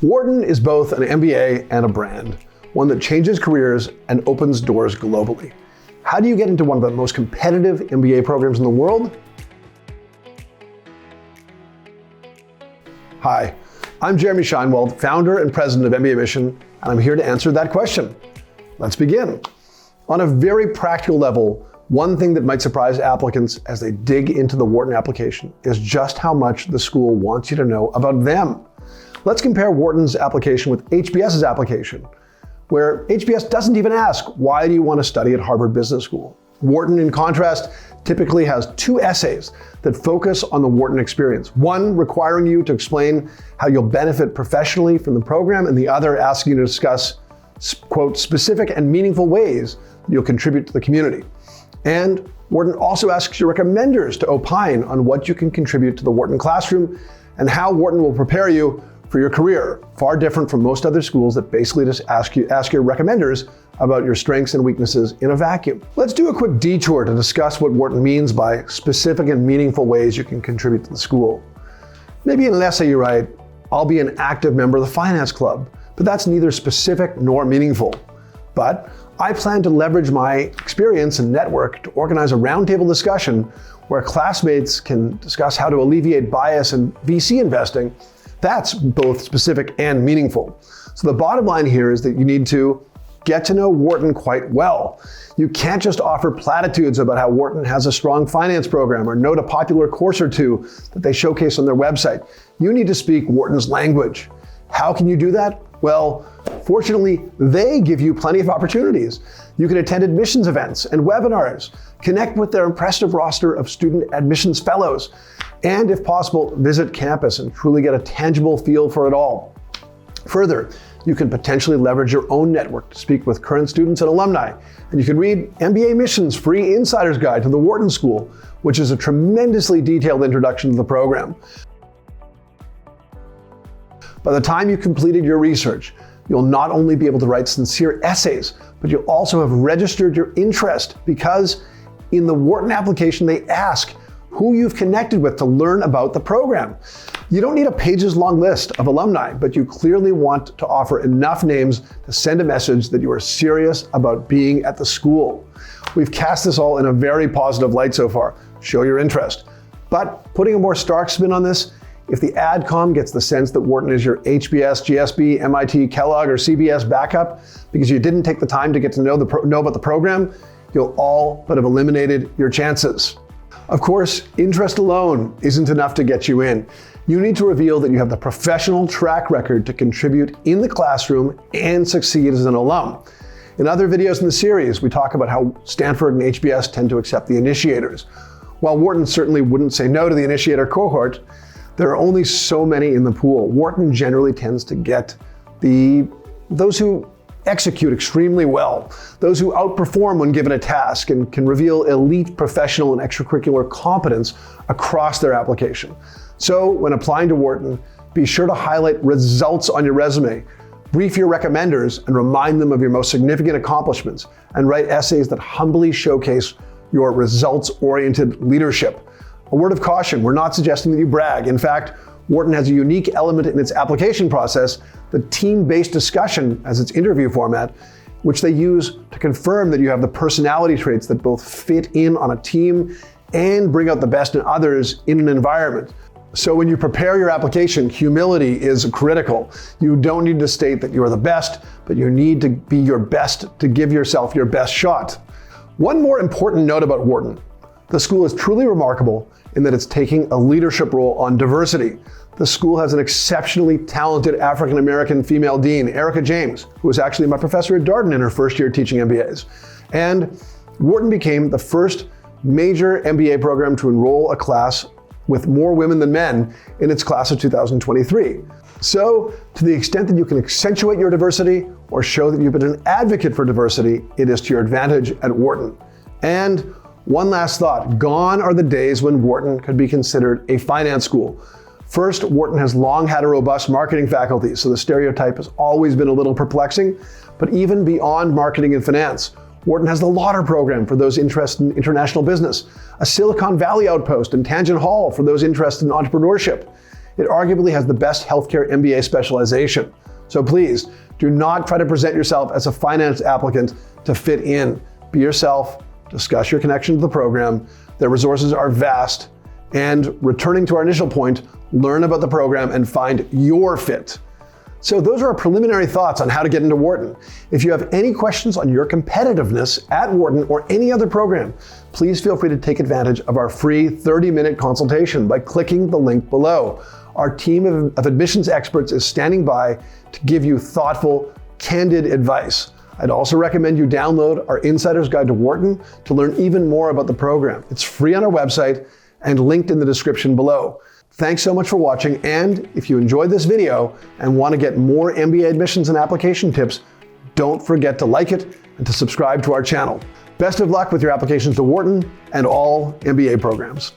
Wharton is both an MBA and a brand, one that changes careers and opens doors globally. How do you get into one of the most competitive MBA programs in the world? Hi, I'm Jeremy Shinewald, founder and president of mbaMission, and I'm here to answer that question. Let's begin. On a very practical level, one thing that might surprise applicants as they dig into the Wharton application is just how much the school wants you to know about them. Let's compare Wharton's application with HBS's application, where HBS doesn't even ask, why do you want to study at Harvard Business School? Wharton, in contrast, typically has 2 essays that focus on the Wharton experience. One requiring you to explain how you'll benefit professionally from the program, and the other asking you to discuss, quote, specific and meaningful ways that you'll contribute to the community. And Wharton also asks your recommenders to opine on what you can contribute to the Wharton classroom and how Wharton will prepare you for your career, far different from most other schools that basically just ask your recommenders about your strengths and weaknesses in a vacuum. Let's do a quick detour to discuss what Wharton means by specific and meaningful ways you can contribute to the school. Maybe in an essay you write, I'll be an active member of the finance club, but that's neither specific nor meaningful. But I plan to leverage my experience and network to organize a roundtable discussion where classmates can discuss how to alleviate bias in VC investing. That's both specific and meaningful. So the bottom line here is that you need to get to know Wharton quite well. You can't just offer platitudes about how Wharton has a strong finance program or note a popular course or two that they showcase on their website. You need to speak Wharton's language. How can you do that? Well, fortunately, they give you plenty of opportunities. You can attend admissions events and webinars, connect with their impressive roster of student admissions fellows, and if possible, visit campus and truly get a tangible feel for it all. Further, you can potentially leverage your own network to speak with current students and alumni, and you can read mbaMission's free insider's guide to the Wharton School, which is a tremendously detailed introduction to the program. By the time you completed your research, you'll not only be able to write sincere essays, but you'll also have registered your interest, because in the Wharton application they ask who you've connected with to learn about the program. You don't need a pages-long list of alumni, but you clearly want to offer enough names to send a message that you are serious about being at the school. We've cast this all in a very positive light so far. Show your interest. But putting a more stark spin on this, if the AdCom gets the sense that Wharton is your HBS, GSB, MIT, Kellogg, or CBS backup because you didn't take the time to get to know about the program, you'll all but have eliminated your chances. Of course, interest alone isn't enough to get you in. You need to reveal that you have the professional track record to contribute in the classroom and succeed as an alum. In other videos in the series, we talk about how Stanford and HBS tend to accept the initiators. While Wharton certainly wouldn't say no to the initiator cohort, there are only so many in the pool. Wharton generally tends to get those who execute extremely well, those who outperform when given a task and can reveal elite professional and extracurricular competence across their application. So when applying to Wharton, be sure to highlight results on your resume, brief your recommenders and remind them of your most significant accomplishments, and write essays that humbly showcase your results-oriented leadership. A word of caution, we're not suggesting that you brag. In fact, Wharton has a unique element in its application process, the team-based discussion as its interview format, which they use to confirm that you have the personality traits that both fit in on a team and bring out the best in others in an environment. So when you prepare your application, humility is critical. You don't need to state that you are the best, but you need to be your best to give yourself your best shot. One more important note about Wharton. The school is truly remarkable in that it's taking a leadership role on diversity. The school has an exceptionally talented African-American female dean, Erica James, who was actually my professor at Darden in her first year teaching MBAs. And Wharton became the first major MBA program to enroll a class with more women than men in its class of 2023. So, to the extent that you can accentuate your diversity or show that you've been an advocate for diversity, it is to your advantage at Wharton. And one last thought, gone are the days when Wharton could be considered a finance school. First, Wharton has long had a robust marketing faculty, so the stereotype has always been a little perplexing. But even beyond marketing and finance, Wharton has the Lauder program for those interested in international business, a Silicon Valley outpost in Tangent Hall for those interested in entrepreneurship, It arguably has the best healthcare MBA specialization. So please, do not try to present yourself as a finance applicant to fit in. Be yourself, discuss your connection to the program. Their resources are vast. And returning to our initial point, learn about the program and find your fit. So those are our preliminary thoughts on how to get into Wharton. If you have any questions on your competitiveness at Wharton or any other program, please feel free to take advantage of our free 30-minute consultation by clicking the link below. Our team of admissions experts is standing by to give you thoughtful, candid advice. I'd also recommend you download our Insider's Guide to Wharton to learn even more about the program. It's free on our website and linked in the description below. Thanks so much for watching, and if you enjoyed this video and want to get more MBA admissions and application tips, don't forget to like it and to subscribe to our channel. Best of luck with your applications to Wharton and all MBA programs.